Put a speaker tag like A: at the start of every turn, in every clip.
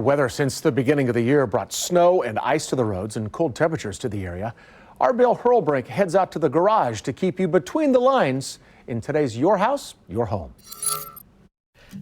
A: Weather since the beginning of the year brought snow and ice to the roads and cold temperatures to the area. Our Bill Hurlbrink heads out to the garage to keep you between the lines in today's Your House, Your Home.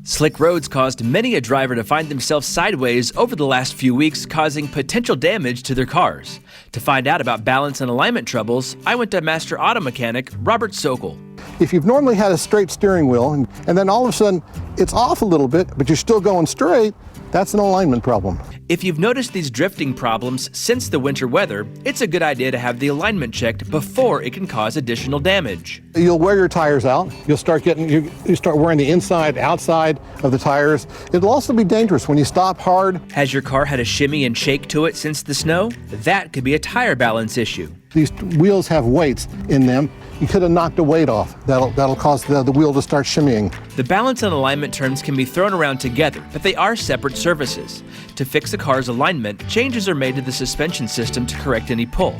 B: Slick roads caused many a driver to find themselves sideways over the last few weeks, causing potential damage to their cars. To find out about balance and alignment troubles, I went to master auto mechanic Robert Sokol.
C: If you've normally had a straight steering wheel and then all of a sudden it's off a little bit, but you're still going straight, that's an alignment problem.
B: If you've noticed these drifting problems since the winter weather, it's a good idea to have the alignment checked before it can cause additional damage.
C: You'll wear your tires out. You'll start you start wearing the inside, outside of the tires. It'll also be dangerous when you stop hard.
B: Has your car had a shimmy and shake to it since the snow? That could be a tire balance issue.
C: These wheels have weights in them. You could have knocked a weight off. That'll cause the wheel to start shimmying.
B: The balance and alignment terms can be thrown around together, but they are separate services. To fix a car's alignment, changes are made to the suspension system to correct any pull.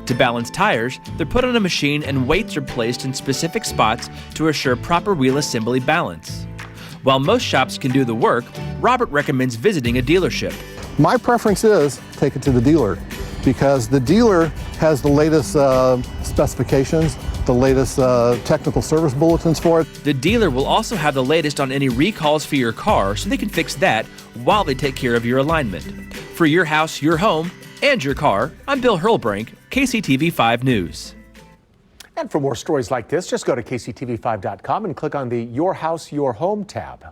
B: To balance tires, they're put on a machine and weights are placed in specific spots to assure proper wheel assembly balance. While most shops can do the work, Robert recommends visiting a dealership.
C: My preference is take it to the dealer, because the dealer has the latest specifications, the latest technical service bulletins for it.
B: The dealer will also have the latest on any recalls for your car, so they can fix that while they take care of your alignment. For your house, your home, and your car, I'm Bill Hurlbrink, KCTV 5 News.
A: And for more stories like this, just go to kctv5.com and click on the Your House, Your Home tab.